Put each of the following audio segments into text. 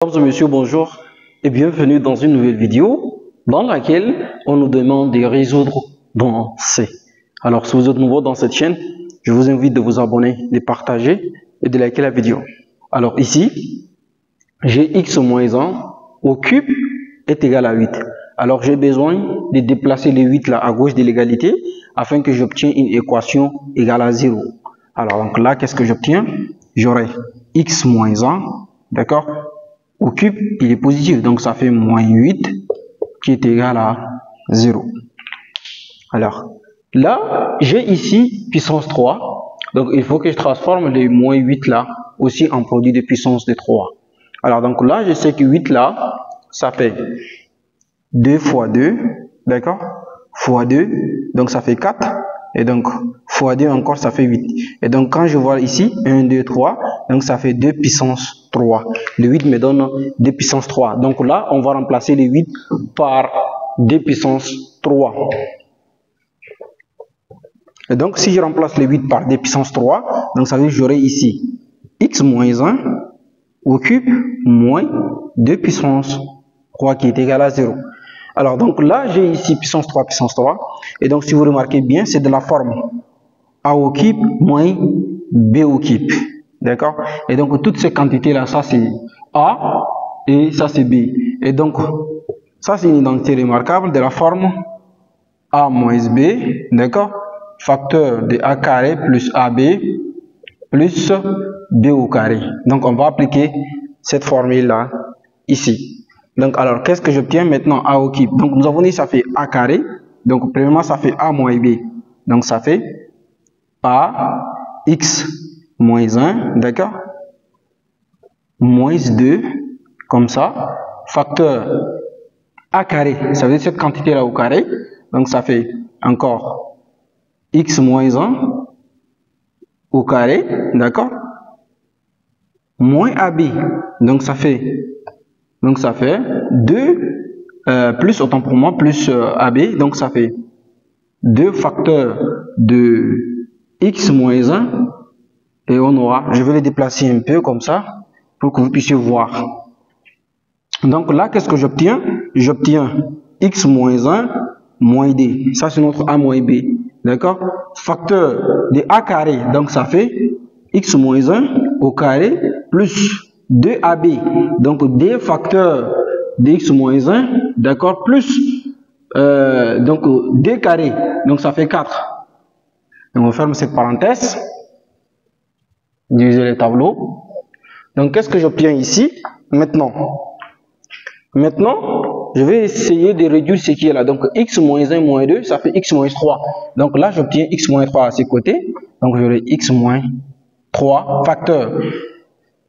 Mesdames et messieurs, bonjour et bienvenue dans une nouvelle vidéo dans laquelle on nous demande de résoudre dans C. Alors, si vous êtes nouveau dans cette chaîne, je vous invite de vous abonner, de partager et de liker la vidéo. Alors ici, j'ai x moins 1 au cube est égal à 8. Alors, j'ai besoin de déplacer les 8 là à gauche de l'égalité afin que j'obtienne une équation égale à 0. Alors, donc là, qu'est-ce que j'obtiens? J'aurai x moins 1, d'accord? Au cube, il est positif, donc ça fait moins 8 qui est égal à 0. Alors, là, j'ai ici puissance 3, donc il faut que je transforme les moins 8 là aussi en produit de puissance de 3. Alors, donc là, je sais que 8 là, ça fait 2 fois 2, d'accord, fois 2, donc ça fait 4, et donc fois 2 encore, ça fait 8. Et donc quand je vois ici, 1, 2, 3, donc ça fait 2 puissance 3. Le 8 me donne 2 puissance 3. Donc là, on va remplacer le 8 par 2 puissance 3. Et donc si je remplace le 8 par 2 puissance 3, donc ça veut dire que j'aurai ici x moins 1 au cube moins 2 puissance 3 qui est égal à 0. Alors donc là, j'ai ici puissance 3, et donc si vous remarquez bien, c'est de la forme a au cube moins b au cube, d'accord? Et donc toutes ces quantités là, ça c'est a et ça c'est b, et donc ça c'est une identité remarquable de la forme a moins b, d'accord, facteur de a carré plus ab plus b au carré. Donc on va appliquer cette formule là ici. Donc, alors, qu'est-ce que j'obtiens maintenant? A au cube. Donc, nous avons dit ça fait A carré. Donc, premièrement, ça fait A moins B. Donc, ça fait A x moins 1, d'accord? Moins 2, comme ça. Facteur A carré. Ça veut dire cette quantité-là au carré. Donc, ça fait encore x moins 1 au carré, d'accord? Moins AB. Donc, ça fait 2 plus, autant pour moi, plus AB, donc ça fait 2 facteurs de x moins 1, et on aura, je vais les déplacer un peu comme ça, pour que vous puissiez voir. Donc là, qu'est-ce que j'obtiens? J'obtiens x moins 1 moins d, ça c'est notre a moins b, d'accord? Facteur de a carré, donc ça fait x moins 1 au carré plus 2ab, donc d facteur de x moins 1, d'accord, plus donc d carré, donc ça fait 4. Donc on ferme cette parenthèse, diviser le tableau. Donc qu'est-ce que j'obtiens ici? Maintenant, je vais essayer de réduire ce qui est là. Donc x moins 1 moins 2, ça fait x moins 3. Donc là, j'obtiens x moins 3 à ces côtés. Donc j'aurai x moins 3 facteur.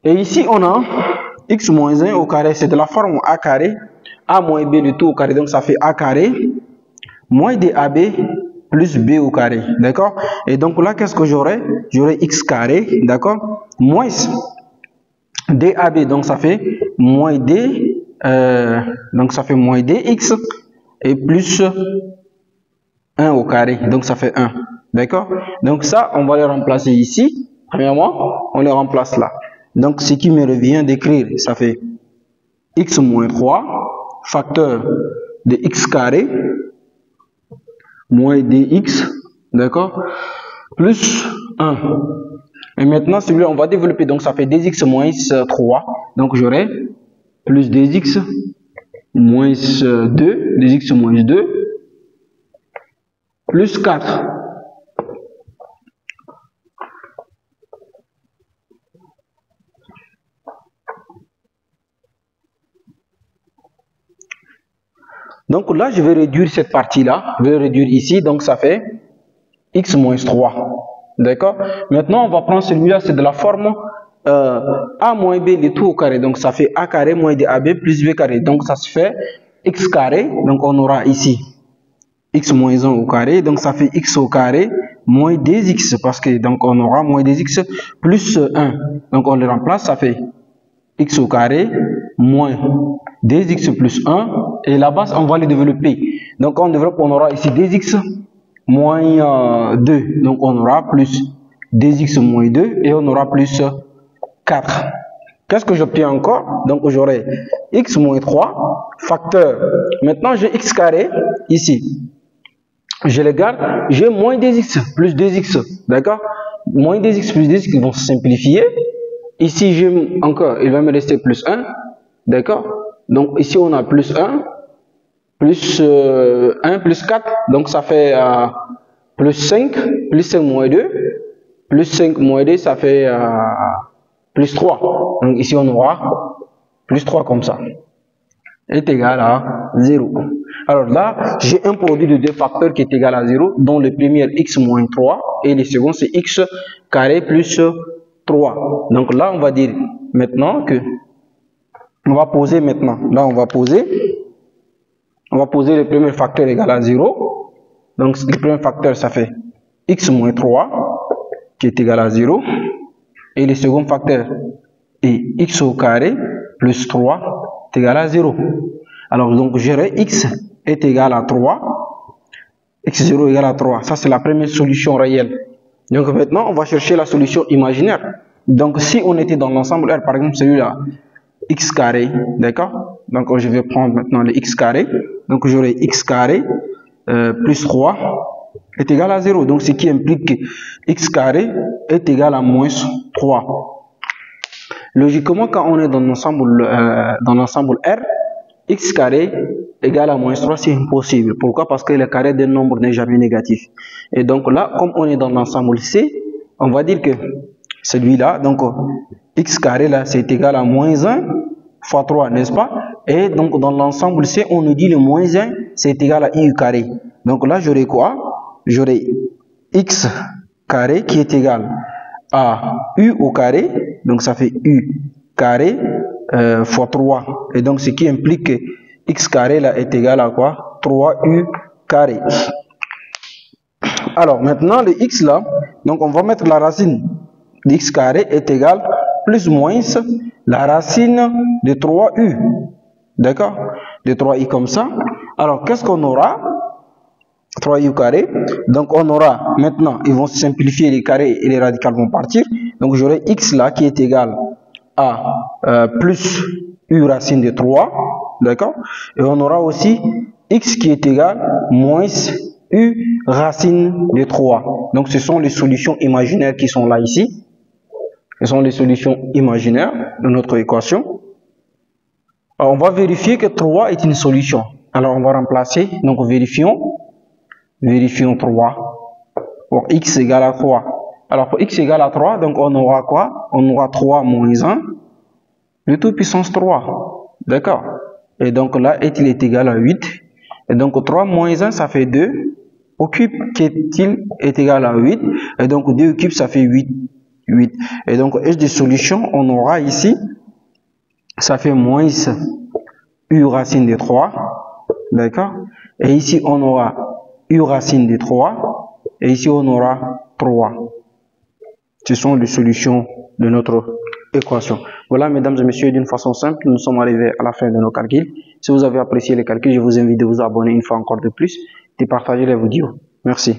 Et ici, on a x moins 1 au carré, c'est de la forme a carré, a moins b le tout au carré, donc ça fait a carré, moins dab plus b au carré, d'accord? Et donc là, qu'est-ce que j'aurai? J'aurai x carré, d'accord? Moins dab, donc ça fait moins d, donc ça fait moins dx, et plus 1 au carré, donc ça fait 1, d'accord? Donc ça, on va le remplacer ici. Premièrement, on le remplace là. Donc, ce qui me revient d'écrire, ça fait x moins 3, facteur de x carré, moins dx, d'accord, plus 1. Et maintenant, celui-là, on va développer, donc ça fait 2x moins 3, donc j'aurai plus 2x moins 2, 2x moins 2, plus 4. Donc là, je vais réduire cette partie-là, je vais réduire ici, donc ça fait x moins 3, d'accord? Maintenant, on va prendre celui-là, c'est de la forme a moins b, le tout au carré, donc ça fait a carré moins dab plus b carré, donc ça se fait x carré, donc on aura ici x moins 1 au carré, donc ça fait x au carré moins 2x, parce que donc on aura moins 2x plus 1, donc on le remplace, ça fait x au carré moins 2x plus 1, et là-bas on va le développer, donc on développe, on aura ici 2x moins 2, donc on aura plus 2x moins 2, et on aura plus 4. Qu'est-ce que j'obtiens encore? Donc j'aurai x moins 3, facteur. Maintenant j'ai x carré ici. Je les garde, j'ai moins 2x plus 2x. D'accord? Moins 2x plus 2x qui vont se simplifier. Ici j'ai encore, il va me rester plus 1. D'accord? Donc ici on a plus 1. Plus 1 plus 4. Donc ça fait plus 5. Plus 5 moins 2. Plus 5 moins 2, ça fait plus 3. Donc ici, on aura plus 3 comme ça. Est égal à 0. Alors là, j'ai un produit de deux facteurs qui est égal à 0, dont le premier x moins 3 et le second c'est x carré plus 3. Donc là, on va dire maintenant que on va poser maintenant. Là, on va poser le premier facteur égal à 0. Donc le premier facteur, ça fait x moins 3 qui est égal à 0, et le second facteur est x au carré plus 3 est égal à 0. Alors donc j'aurai x est égal à 3, x0 est égal à 3, ça c'est la première solution réelle. Donc maintenant on va chercher la solution imaginaire. Donc si on était dans l'ensemble R, par exemple celui-là, x carré, d'accord, donc je vais prendre maintenant le x carré, donc j'aurai x carré plus 3 est égal à 0. Donc, ce qui implique que x carré est égal à moins 3. Logiquement, quand on est dans l'ensemble R, x carré égal à moins 3, c'est impossible. Pourquoi? Parce que le carré d'un nombre n'est jamais négatif. Et donc là, comme on est dans l'ensemble C, on va dire que celui-là, donc x carré là, c'est égal à moins 1 fois 3, n'est-ce pas? Et donc dans l'ensemble C, on nous dit le moins 1, c'est égal à i carré. Donc là, j'aurai quoi? J'aurai x carré qui est égal à u au carré, donc ça fait u carré fois 3, et donc ce qui implique que x carré là est égal à quoi? 3u carré. Alors maintenant le x là, donc on va mettre la racine de x carré est égal plus ou moins la racine de 3u, d'accord, de 3i comme ça. Alors qu'est-ce qu'on aura? 3u carré, donc on aura maintenant, ils vont se simplifier, les carrés et les radicales vont partir, donc j'aurai x là qui est égal à plus u racine de 3, d'accord, et on aura aussi x qui est égal moins u racine de 3. Donc ce sont les solutions imaginaires qui sont là ici, ce sont les solutions imaginaires de notre équation. Alors on va vérifier que 3 est une solution, alors on va remplacer, donc vérifions 3 pour x égale à 3. Alors pour x égale à 3, donc on aura quoi? On aura 3 moins 1 de toute puissance 3, d'accord, et donc là il est égal à 8, et donc 3 moins 1 ça fait 2 au cube qui est égal à 8, et donc 2 au cube ça fait 8, et donc S de solution on aura ici, ça fait moins u racine de 3, d'accord, et ici on aura u racine de 3, et ici on aura 3. Ce sont les solutions de notre équation. Voilà, mesdames et messieurs, d'une façon simple, nous sommes arrivés à la fin de nos calculs. Si vous avez apprécié les calculs, je vous invite à vous abonner une fois encore de plus et partager les vidéos. Merci.